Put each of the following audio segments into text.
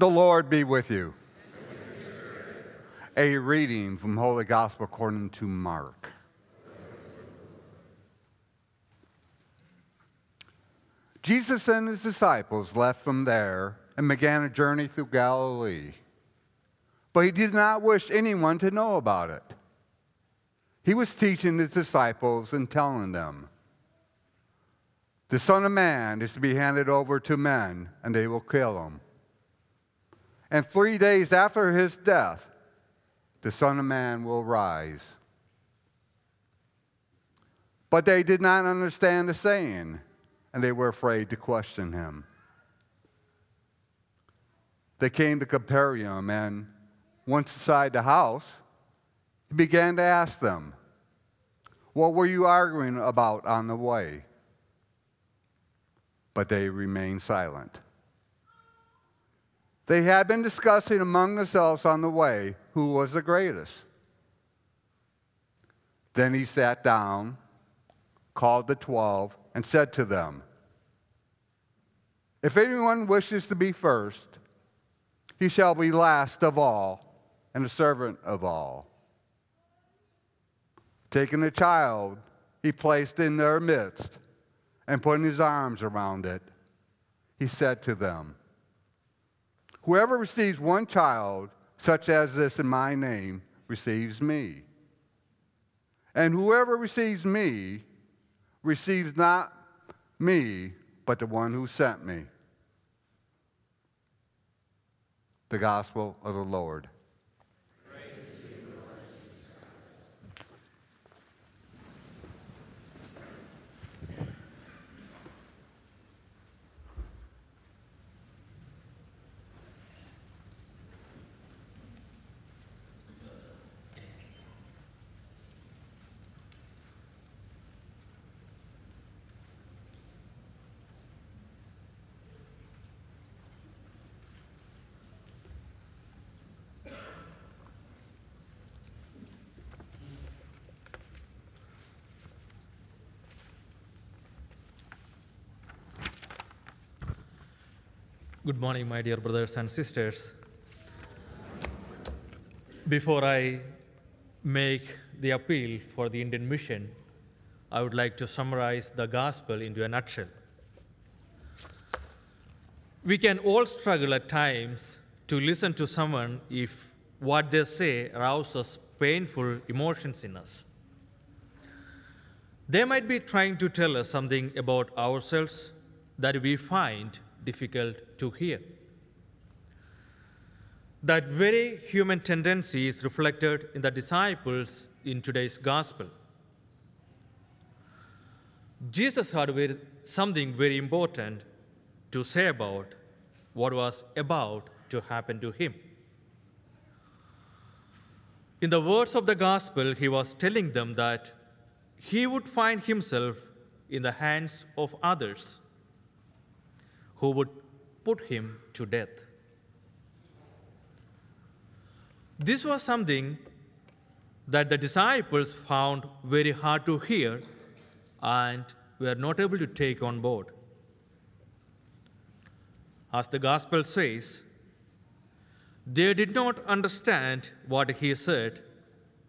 The Lord be with you. A reading from Holy Gospel according to Mark. Jesus and his disciples left from there and began a journey through Galilee. But he did not wish anyone to know about it. He was teaching his disciples and telling them, "The Son of Man is to be handed over to men, and they will kill him. And 3 days after his death, the Son of Man will rise." But they did not understand the saying, and they were afraid to question him. They came to Capernaum, and once inside the house, he began to ask them, "What were you arguing about on the way?" But they remained silent. They had been discussing among themselves on the way who was the greatest. Then he sat down, called the 12, and said to them, "If anyone wishes to be first, he shall be last of all and a servant of all." Taking a child, he placed in their midst, and putting his arms around it, he said to them, "Whoever receives one child such as this in my name receives me. And whoever receives me receives not me, but the one who sent me." The Gospel of the Lord. Good morning, my dear brothers and sisters. Before I make the appeal for the Indian mission, I would like to summarize the gospel into a nutshell. We can all struggle at times to listen to someone if what they say arouses painful emotions in us. They might be trying to tell us something about ourselves that we find difficult to hear. That very human tendency is reflected in the disciples in today's gospel. Jesus had something very important to say about what was about to happen to him. In the words of the gospel, he was telling them that he would find himself in the hands of others who would put him to death. This was something that the disciples found very hard to hear and were not able to take on board. As the gospel says, they did not understand what he said,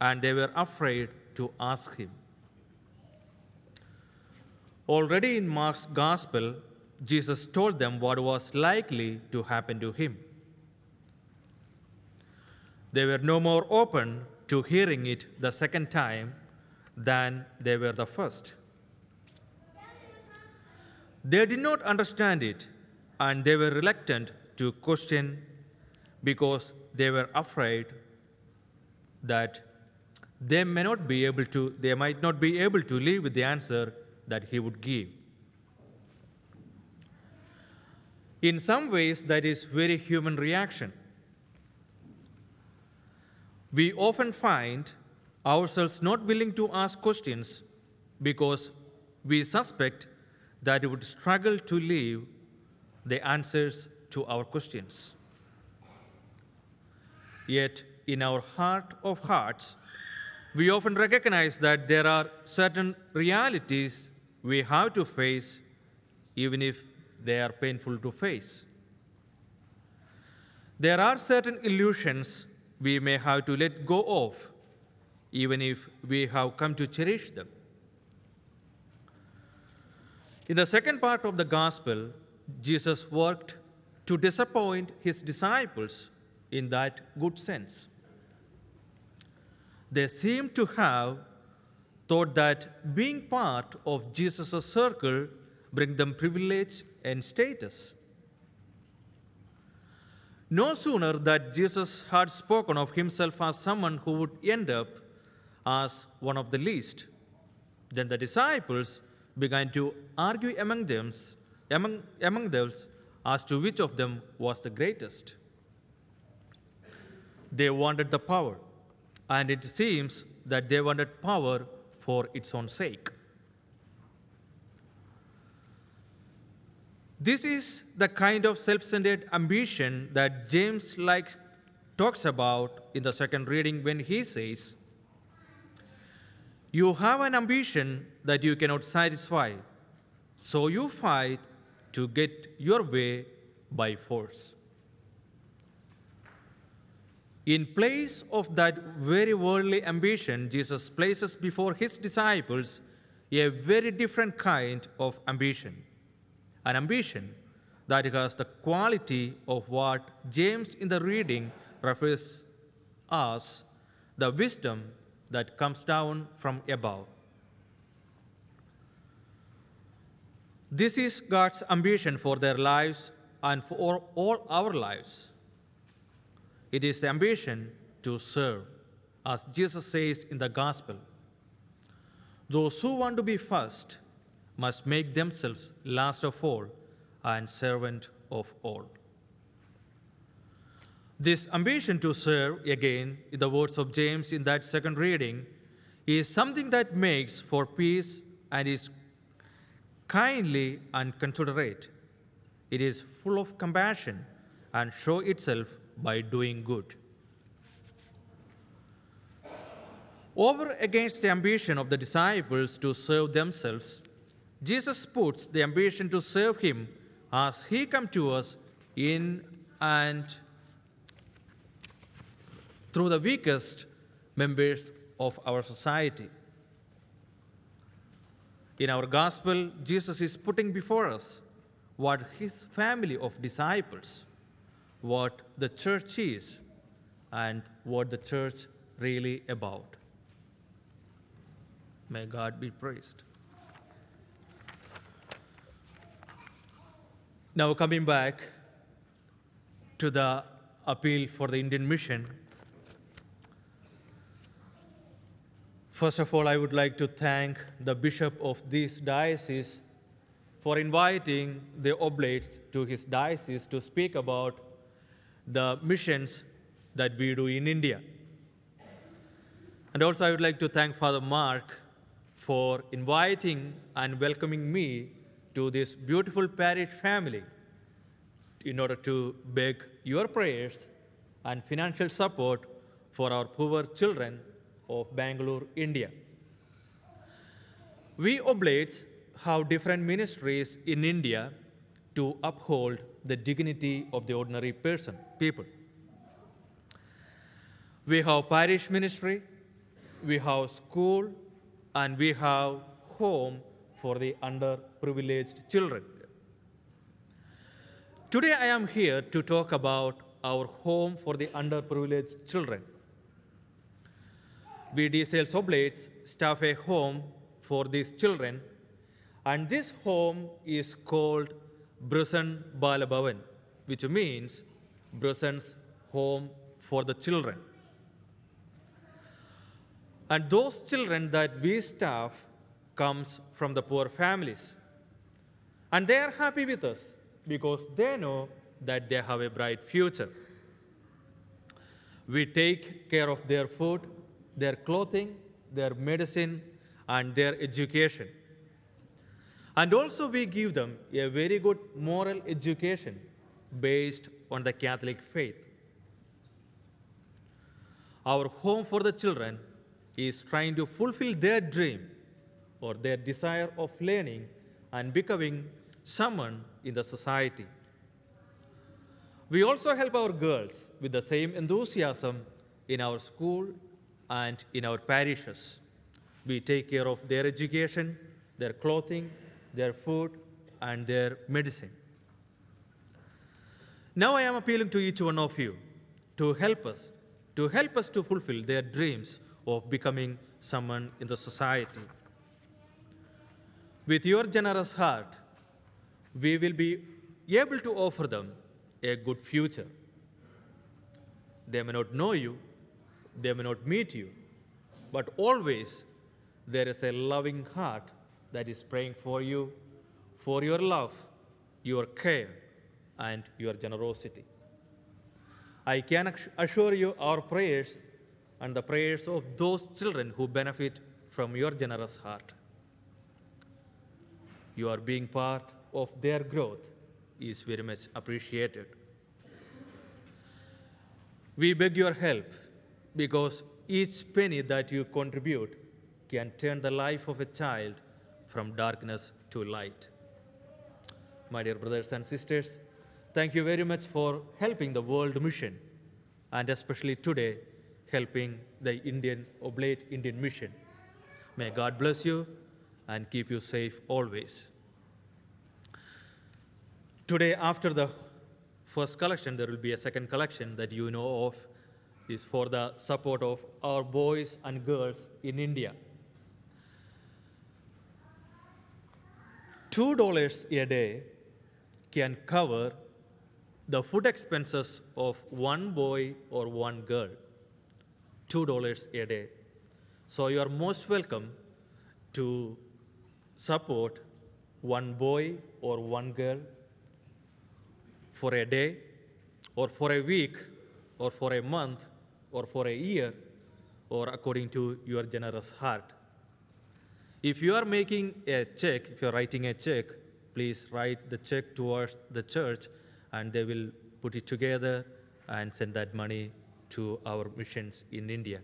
and they were afraid to ask him. Already in Mark's gospel, Jesus told them what was likely to happen to him. They were no more open to hearing it the second time than they were the first. They did not understand it, and they were reluctant to question because they were afraid that they might not be able to live with the answer that he would give. In some ways, that is very human reaction. We often find ourselves not willing to ask questions because we suspect that we would struggle to leave the answers to our questions. Yet, in our heart of hearts, we often recognize that there are certain realities we have to face, even if they are painful to face. There are certain illusions we may have to let go of, even if we have come to cherish them. In the second part of the Gospel, Jesus worked to disappoint his disciples in that good sense. They seem to have thought that being part of Jesus' circle bring them privilege and status. No sooner that Jesus had spoken of himself as someone who would end up as one of the least, then the disciples began to argue among themselves as to which of them was the greatest. They wanted the power, and it seems that they wanted power for its own sake. This is the kind of self-centered ambition that James talks about in the second reading when he says, "You have an ambition that you cannot satisfy, so you fight to get your way by force." In place of that very worldly ambition, Jesus places before his disciples a very different kind of ambition, an ambition that has the quality of what James in the reading refers as the wisdom that comes down from above. This is God's ambition for their lives and for all our lives. It is the ambition to serve, as Jesus says in the Gospel. Those who want to be first must make themselves last of all and servant of all. This ambition to serve, again, in the words of James in that second reading, is something that makes for peace and is kindly and considerate. It is full of compassion and shows itself by doing good. Over against the ambition of the disciples to serve themselves, Jesus puts the ambition to serve him as he comes to us in and through the weakest members of our society. In our gospel, Jesus is putting before us what his family of disciples, what the church is, and what the church really about. May God be praised. Now coming back to the appeal for the Indian mission, first of all, I would like to thank the bishop of this diocese for inviting the oblates to his diocese to speak about the missions that we do in India. And also I would like to thank Father Mark for inviting and welcoming me to this beautiful parish family in order to beg your prayers and financial support for our poor children of Bangalore, India. We oblates have different ministries in India to uphold the dignity of the ordinary people. We have parish ministry, we have school, and we have home for the underprivileged children. Today I am here to talk about our home for the underprivileged children. We DCL Oblates staff a home for these children, and this home is called Brusan Balabhavan, which means Brusan's home for the children. And those children that we staff comes from the poor families. And they are happy with us because they know that they have a bright future. We take care of their food, their clothing, their medicine, and their education. And also we give them a very good moral education based on the Catholic faith. Our home for the children is trying to fulfill their dream or their desire of learning and becoming someone in the society. We also help our girls with the same enthusiasm in our school and in our parishes. We take care of their education, their clothing, their food, and their medicine. Now I am appealing to each one of you to help us to fulfill their dreams of becoming someone in the society. With your generous heart, we will be able to offer them a good future. They may not know you, they may not meet you, but always there is a loving heart that is praying for you, for your love, your care, and your generosity. I can assure you our prayers and the prayers of those children who benefit from your generous heart. Your being part of their growth is very much appreciated. We beg your help because each penny that you contribute can turn the life of a child from darkness to light. My dear brothers and sisters, thank you very much for helping the World Mission, and especially today, helping the Oblate Indian Mission. May God bless you and keep you safe always. Today, after the first collection, there will be a second collection that you know of, is for the support of our boys and girls in India. $2 a day can cover the food expenses of one boy or one girl. $2 a day. So you are most welcome to support one boy or one girl for a day, or for a week, or for a month, or for a year, or according to your generous heart. If you are making a check, if you are writing a check, please write the check towards the church, and they will put it together and send that money to our missions in India.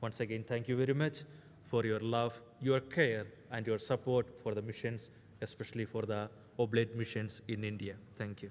Once again, thank you very much for your love, your care, and your support for the missions, especially for the Oblate missions in India. Thank you.